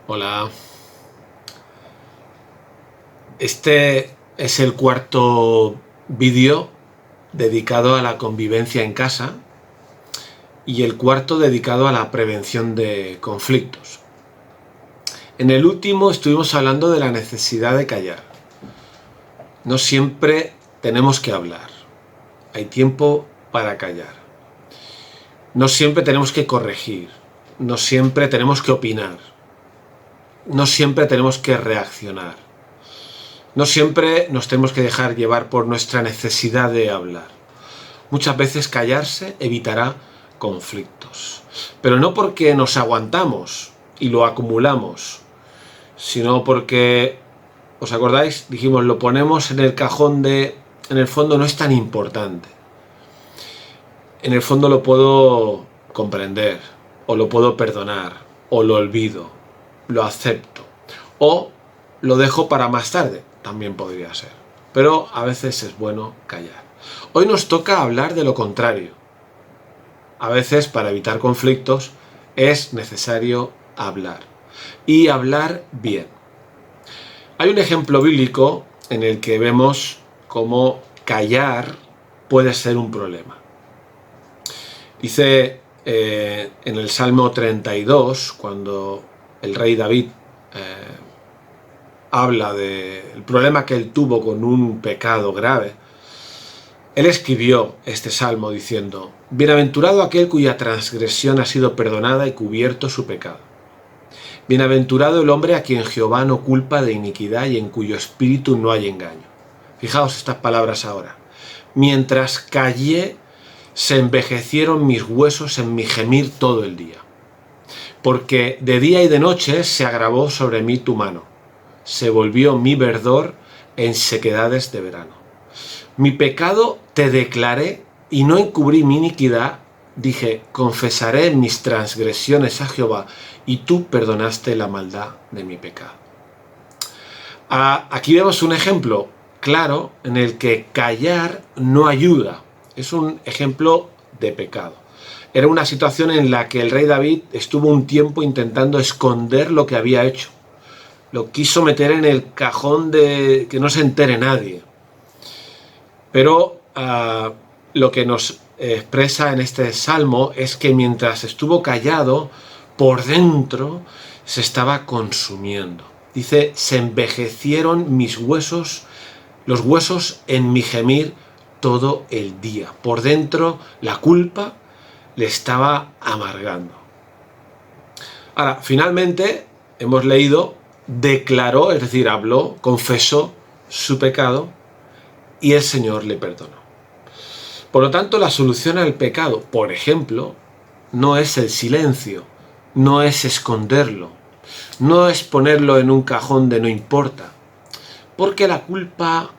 Hola. Este es el cuarto vídeo dedicado a la convivencia en casa y el cuarto dedicado a la prevención de conflictos. En el último estuvimos hablando de la necesidad de callar. No siempre tenemos que hablar. Hay tiempo para callar. No siempre tenemos que corregir. No siempre tenemos que opinar. No siempre tenemos que reaccionar. No siempre nos tenemos que dejar llevar por nuestra necesidad de hablar. Muchas veces callarse evitará conflictos. Pero no porque nos aguantamos y lo acumulamos, sino porque, ¿os acordáis? Dijimos, lo ponemos en el cajón de, en el fondo no es tan importante. En el fondo lo puedo comprender, o lo puedo perdonar, o lo olvido, lo acepto, o lo dejo para más tarde, también podría ser. Pero a veces es bueno callar. Hoy nos toca hablar de lo contrario. A veces, para evitar conflictos, es necesario hablar. Y hablar bien. Hay un ejemplo bíblico en el que vemos cómo callar puede ser un problema. Dice en el Salmo 32, cuando el rey David habla del problema que él tuvo con un pecado grave, él escribió este salmo diciendo: Bienaventurado aquel cuya transgresión ha sido perdonada y cubierto su pecado. Bienaventurado el hombre a quien Jehová no culpa de iniquidad y en cuyo espíritu no hay engaño. Fijaos estas palabras ahora. Mientras callé, se envejecieron mis huesos en mi gemir todo el día. Porque de día y de noche se agravó sobre mí tu mano. Se volvió mi verdor en sequedades de verano. Mi pecado te declaré y no encubrí mi iniquidad. Dije, confesaré mis transgresiones a Jehová, y tú perdonaste la maldad de mi pecado. Aquí vemos un ejemplo claro en el que callar no ayuda. Es un ejemplo de pecado. Era una situación en la que el rey David estuvo un tiempo intentando esconder lo que había hecho. Lo quiso meter en el cajón de que no se entere nadie. Pero lo que nos expresa en este salmo es que mientras estuvo callado, por dentro se estaba consumiendo. Dice, se envejecieron mis huesos, los huesos en mi gemir todo el día. Por dentro la culpa le estaba amargando. Ahora, finalmente hemos leído, declaró, es decir, habló, confesó su pecado y el Señor le perdonó. Por lo tanto, la solución al pecado, por ejemplo, no es el silencio, no es esconderlo, no es ponerlo en un cajón de no importa, porque la culpa,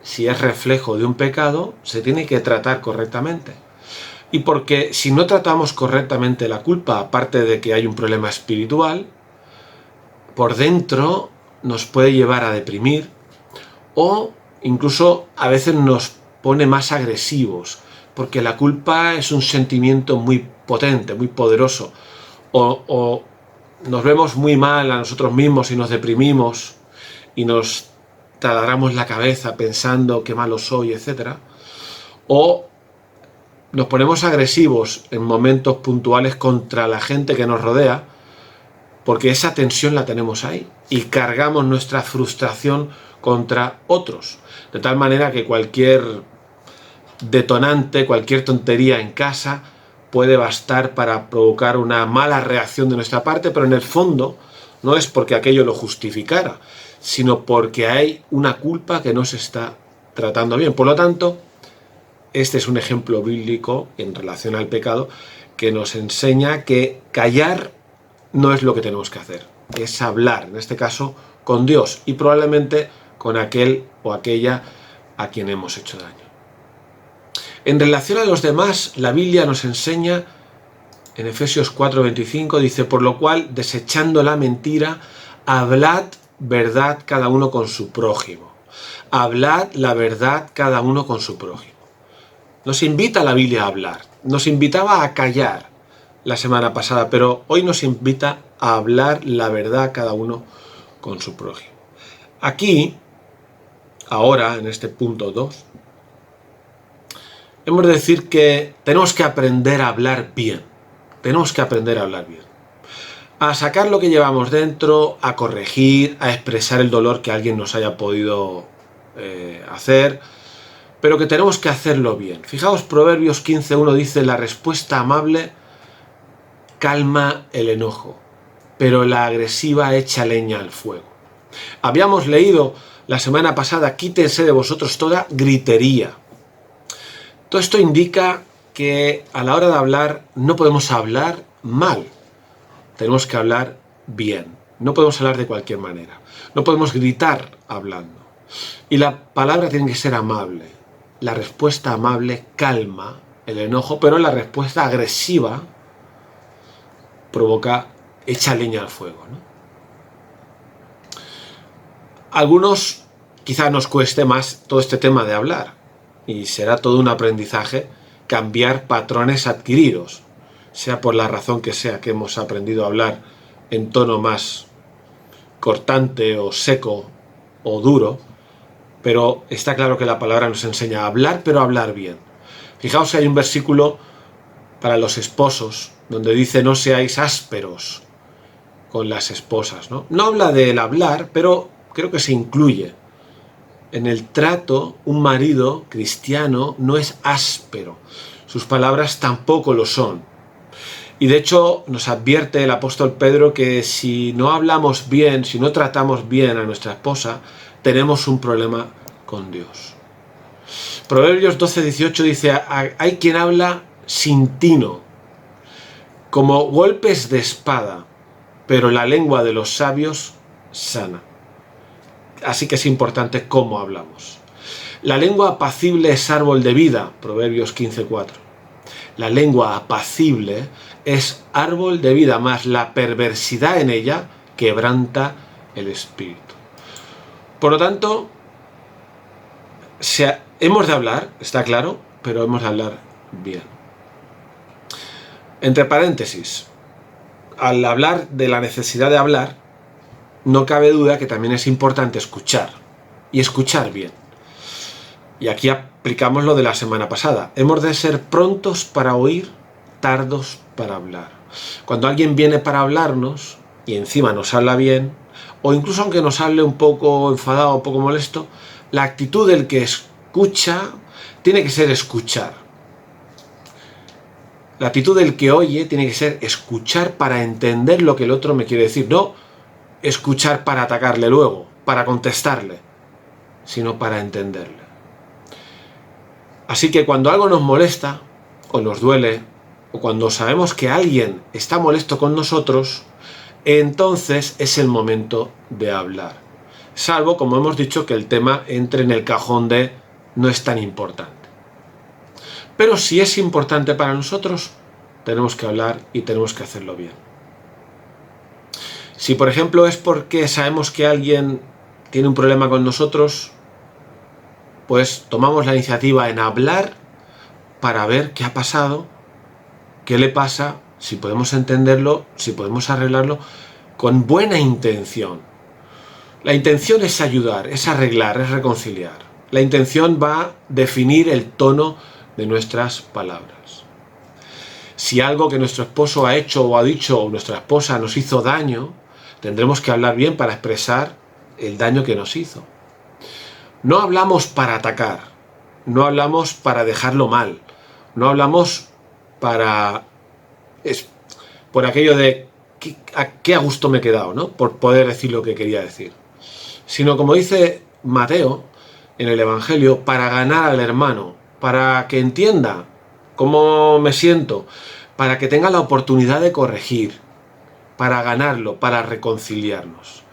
si es reflejo de un pecado, se tiene que tratar correctamente. Y porque si no tratamos correctamente la culpa, aparte de que hay un problema espiritual, por dentro nos puede llevar a deprimir o incluso a veces nos pone más agresivos, porque la culpa es un sentimiento muy potente, muy poderoso, o nos vemos muy mal a nosotros mismos y nos deprimimos y nos taladramos la cabeza pensando qué malo soy, etc. O nos ponemos agresivos en momentos puntuales contra la gente que nos rodea, porque esa tensión la tenemos ahí y cargamos nuestra frustración contra otros, de tal manera que cualquier detonante, cualquier tontería en casa puede bastar para provocar una mala reacción de nuestra parte, pero en el fondo no es porque aquello lo justificara, sino porque hay una culpa que no se está tratando bien. Por lo tanto, este es un ejemplo bíblico en relación al pecado que nos enseña que callar no es lo que tenemos que hacer, es hablar, en este caso, con Dios y probablemente con aquel o aquella a quien hemos hecho daño. En relación a los demás, la Biblia nos enseña, en Efesios 4:25, dice, por lo cual, desechando la mentira, hablad verdad cada uno con su prójimo. Hablad la verdad cada uno con su prójimo. Nos invita la Biblia a hablar, nos invitaba a callar la semana pasada, pero hoy nos invita a hablar la verdad cada uno con su prójimo. Aquí, ahora, en este punto 2, hemos de decir que tenemos que aprender a hablar bien. Tenemos que aprender a hablar bien. A sacar lo que llevamos dentro, a corregir, a expresar el dolor que alguien nos haya podido hacer, pero que tenemos que hacerlo bien. Fijaos, Proverbios 15:1 dice: la respuesta amable calma el enojo, pero la agresiva echa leña al fuego. Habíamos leído la semana pasada: quítense de vosotros toda gritería. Todo esto indica que a la hora de hablar no podemos hablar mal, tenemos que hablar bien. No podemos hablar de cualquier manera, no podemos gritar hablando. Y la palabra tiene que ser amable. La respuesta amable calma el enojo, pero la respuesta agresiva echa leña al fuego, ¿no? Algunos quizá nos cueste más todo este tema de hablar, y será todo un aprendizaje cambiar patrones adquiridos, sea por la razón que sea, que hemos aprendido a hablar en tono más cortante o seco o duro, pero está claro que la palabra nos enseña a hablar, pero a hablar bien. Fijaos que hay un versículo para los esposos donde dice: no seáis ásperos con las esposas, ¿no? No habla del hablar, pero creo que se incluye. En el trato, un marido cristiano no es áspero. Sus palabras tampoco lo son. Y de hecho nos advierte el apóstol Pedro que si no hablamos bien, si no tratamos bien a nuestra esposa, tenemos un problema con Dios. Proverbios 12:18 dice: hay quien habla sin tino, como golpes de espada, pero la lengua de los sabios sana. Así que es importante cómo hablamos. La lengua apacible es árbol de vida, Proverbios 15:4. La lengua apacible es árbol de vida, más la perversidad en ella quebranta el espíritu. Por lo tanto, hemos de hablar, está claro, pero hemos de hablar bien. Entre paréntesis, al hablar de la necesidad de hablar, no cabe duda que también es importante escuchar, y escuchar bien. Y aquí aplicamos lo de la semana pasada. Hemos de ser prontos para oír, tardos para hablar. Cuando alguien viene para hablarnos, y encima nos habla bien, o incluso aunque nos hable un poco enfadado, un poco molesto, la actitud del que escucha tiene que ser escuchar. La actitud del que oye tiene que ser escuchar para entender lo que el otro me quiere decir, no escuchar para atacarle luego, para contestarle, sino para entenderle. Así que cuando algo nos molesta, o nos duele, o cuando sabemos que alguien está molesto con nosotros, entonces es el momento de hablar. Salvo, como hemos dicho, que el tema entre en el cajón de no es tan importante. Pero si es importante para nosotros, tenemos que hablar y tenemos que hacerlo bien. Si, por ejemplo, es porque sabemos que alguien tiene un problema con nosotros, pues tomamos la iniciativa en hablar para ver qué ha pasado, qué le pasa, si podemos entenderlo, si podemos arreglarlo, con buena intención. La intención es ayudar, es arreglar, es reconciliar. La intención va a definir el tono de nuestras palabras. Si algo que nuestro esposo ha hecho o ha dicho, o nuestra esposa nos hizo daño, tendremos que hablar bien para expresar el daño que nos hizo. No hablamos para atacar, no hablamos para dejarlo mal, no hablamos por aquello de qué a gusto me he quedado, ¿no? Por poder decir lo que quería decir. Sino, como dice Mateo en el Evangelio, para ganar al hermano, para que entienda cómo me siento, para que tenga la oportunidad de corregir, para ganarlo, para reconciliarnos.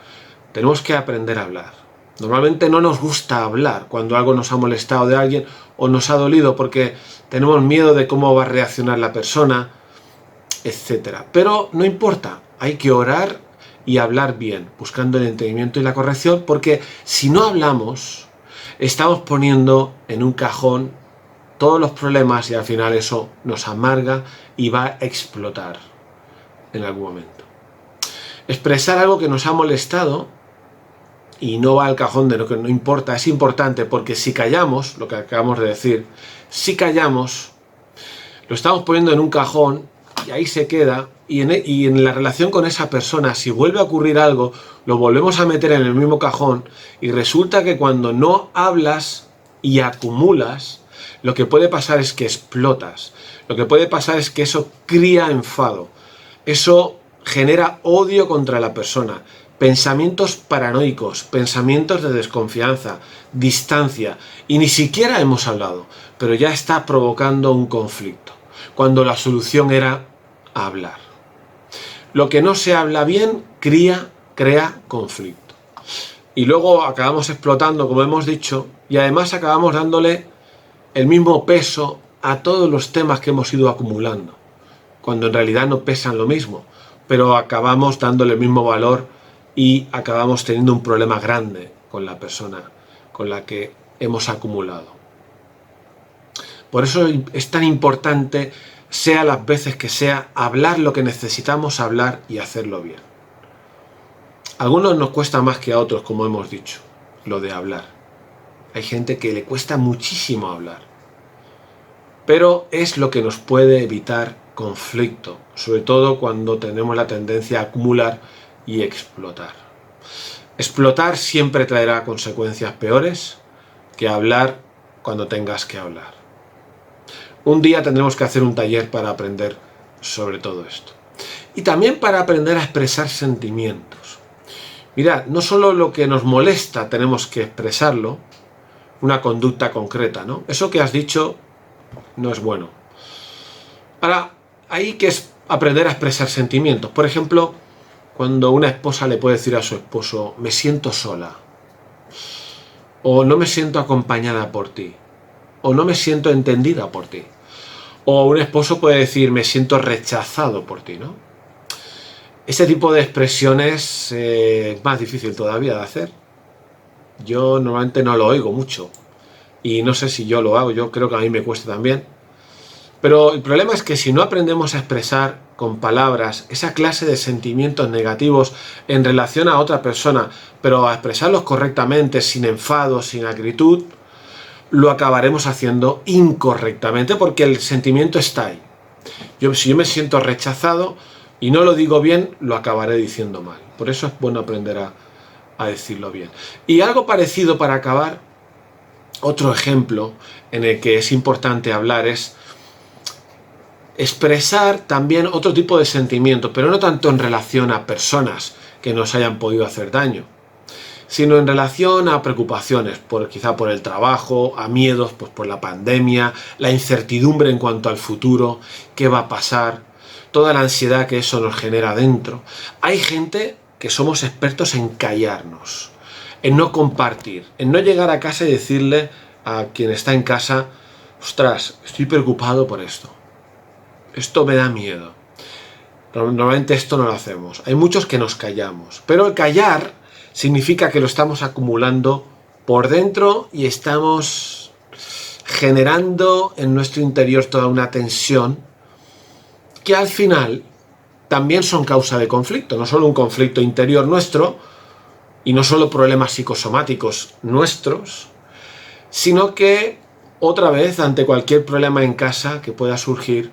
Tenemos que aprender a hablar. Normalmente no nos gusta hablar cuando algo nos ha molestado de alguien o nos ha dolido porque tenemos miedo de cómo va a reaccionar la persona, etc. Pero no importa, hay que orar y hablar bien, buscando el entendimiento y la corrección, porque si no hablamos, estamos poniendo en un cajón todos los problemas y al final eso nos amarga y va a explotar en algún momento. Expresar algo que nos ha molestado y no va al cajón de lo que no importa, es importante, porque si callamos, lo que acabamos de decir, si callamos, lo estamos poniendo en un cajón y ahí se queda, y en la relación con esa persona, si vuelve a ocurrir algo, lo volvemos a meter en el mismo cajón, y resulta que cuando no hablas y acumulas, lo que puede pasar es que explotas, lo que puede pasar es que eso cría enfado, eso genera odio contra la persona, pensamientos paranoicos, pensamientos de desconfianza, distancia, y ni siquiera hemos hablado, pero ya está provocando un conflicto, cuando la solución era hablar. Lo que no se habla bien crea conflicto. Y luego acabamos explotando, como hemos dicho, y además acabamos dándole el mismo peso a todos los temas que hemos ido acumulando, cuando en realidad no pesan lo mismo, pero acabamos dándole el mismo valor y acabamos teniendo un problema grande con la persona con la que hemos acumulado. Por eso es tan importante, sea las veces que sea, hablar lo que necesitamos hablar y hacerlo bien. A algunos nos cuesta más que a otros, como hemos dicho, lo de hablar. Hay gente que le cuesta muchísimo hablar, pero es lo que nos puede evitar conflicto, sobre todo cuando tenemos la tendencia a acumular y explotar. Explotar siempre traerá consecuencias peores que hablar cuando tengas que hablar. Un día tendremos que hacer un taller para aprender sobre todo esto. Y también para aprender a expresar sentimientos. Mirad, no solo lo que nos molesta tenemos que expresarlo, una conducta concreta, ¿no? Eso que has dicho no es bueno. Ahora, hay que aprender a expresar sentimientos. Por ejemplo, cuando una esposa le puede decir a su esposo, me siento sola, o no me siento acompañada por ti, o no me siento entendida por ti. O un esposo puede decir, me siento rechazado por ti, ¿no? Ese tipo de expresiones es más difícil todavía de hacer. Yo normalmente no lo oigo mucho. Y no sé si yo lo hago, yo creo que a mí me cuesta también. Pero el problema es que si no aprendemos a expresar con palabras esa clase de sentimientos negativos en relación a otra persona, pero a expresarlos correctamente, sin enfado, sin acritud, lo acabaremos haciendo incorrectamente porque el sentimiento está ahí. Si yo me siento rechazado y no lo digo bien, lo acabaré diciendo mal. Por eso es bueno aprender a decirlo bien. Y algo parecido para acabar, otro ejemplo en el que es importante hablar es expresar también otro tipo de sentimientos, pero no tanto en relación a personas que nos hayan podido hacer daño, sino en relación a preocupaciones, quizá por el trabajo, a miedos, pues por la pandemia, la incertidumbre en cuanto al futuro, qué va a pasar, toda la ansiedad que eso nos genera dentro. Hay gente que somos expertos en callarnos, en no compartir, en no llegar a casa y decirle a quien está en casa, ostras, estoy preocupado por esto me da miedo. Normalmente esto no lo hacemos. Hay muchos que nos callamos, pero el callar significa que lo estamos acumulando por dentro y estamos generando en nuestro interior toda una tensión que al final también son causa de conflicto, no solo un conflicto interior nuestro y no solo problemas psicosomáticos nuestros, sino que otra vez ante cualquier problema en casa que pueda surgir,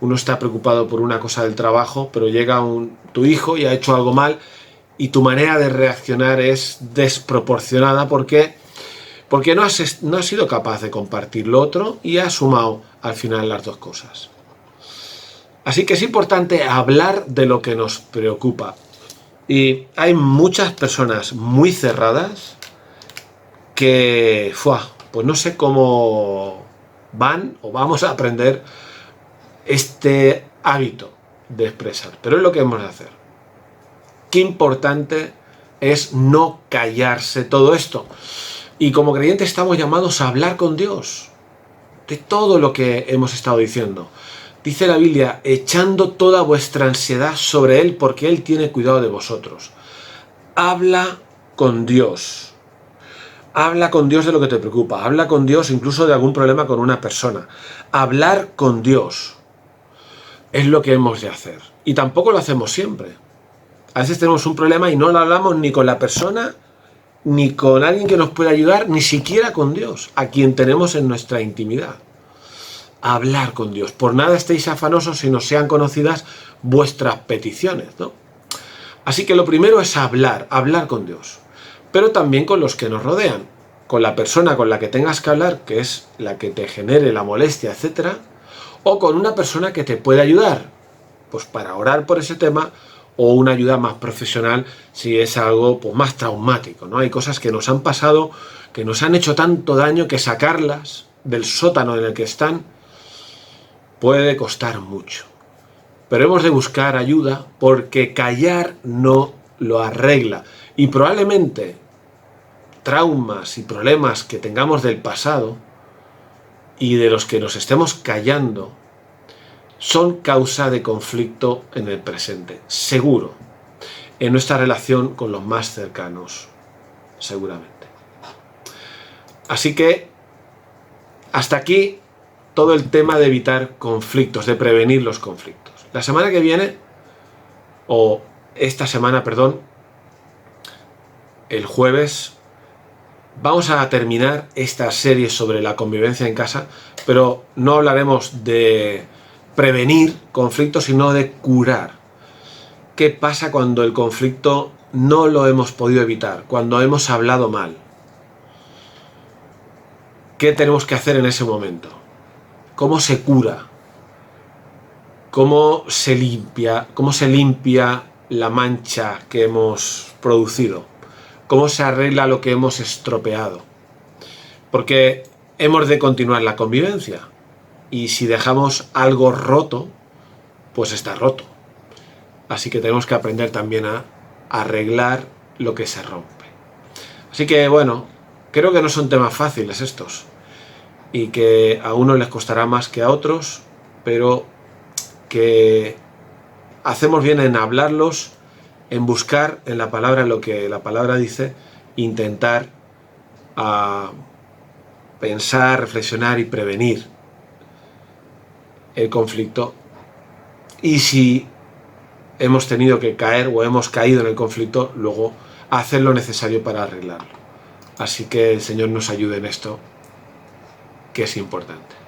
uno está preocupado por una cosa del trabajo, pero llega tu hijo y ha hecho algo mal y tu manera de reaccionar es desproporcionada porque no has sido capaz de compartir lo otro y has sumado al final las dos cosas. Así que es importante hablar de lo que nos preocupa. Y hay muchas personas muy cerradas que, pues no sé cómo van o vamos a aprender este hábito de expresar, pero es lo que hemos de hacer. Qué importante es no callarse todo esto. Y como creyentes estamos llamados a hablar con Dios de todo lo que hemos estado diciendo. Dice la Biblia, echando toda vuestra ansiedad sobre Él porque Él tiene cuidado de vosotros. Habla con Dios. Habla con Dios de lo que te preocupa. Habla con Dios incluso de algún problema con una persona. Hablar con Dios es lo que hemos de hacer. Y tampoco lo hacemos siempre. A veces tenemos un problema y no lo hablamos ni con la persona, ni con alguien que nos pueda ayudar, ni siquiera con Dios, a quien tenemos en nuestra intimidad. Hablar con Dios. Por nada estéis afanosos si no sean conocidas vuestras peticiones, ¿no? Así que lo primero es hablar con Dios, pero también con los que nos rodean, con la persona con la que tengas que hablar, que es la que te genere la molestia, etcétera, o con una persona que te puede ayudar, pues para orar por ese tema, o una ayuda más profesional si es algo pues más traumático, ¿no? Hay cosas que nos han pasado, que nos han hecho tanto daño que sacarlas del sótano en el que están puede costar mucho. Pero hemos de buscar ayuda porque callar no lo arregla. Y probablemente traumas y problemas que tengamos del pasado y de los que nos estemos callando son causa de conflicto en el presente, seguro, en nuestra relación con los más cercanos, seguramente. Así que hasta aquí todo el tema de evitar conflictos, de prevenir los conflictos. La semana que viene, o esta semana, perdón, el jueves, vamos a terminar esta serie sobre la convivencia en casa, pero no hablaremos de prevenir conflictos, sino de curar. ¿Qué pasa cuando el conflicto no lo hemos podido evitar? Cuando hemos hablado mal. ¿Qué tenemos que hacer en ese momento? ¿Cómo se cura? ¿Cómo se limpia la mancha que hemos producido? ¿Cómo se arregla lo que hemos estropeado? Porque hemos de continuar la convivencia. Y si dejamos algo roto, pues está roto. Así que tenemos que aprender también a arreglar lo que se rompe. Así que bueno, creo que no son temas fáciles estos. Y que a unos les costará más que a otros, pero que hacemos bien en hablarlos, en buscar en la palabra lo que la palabra dice, intentar pensar, reflexionar y prevenir el conflicto. Y si hemos tenido que caer o hemos caído en el conflicto, luego hacer lo necesario para arreglarlo. Así que el Señor nos ayude en esto, que es importante.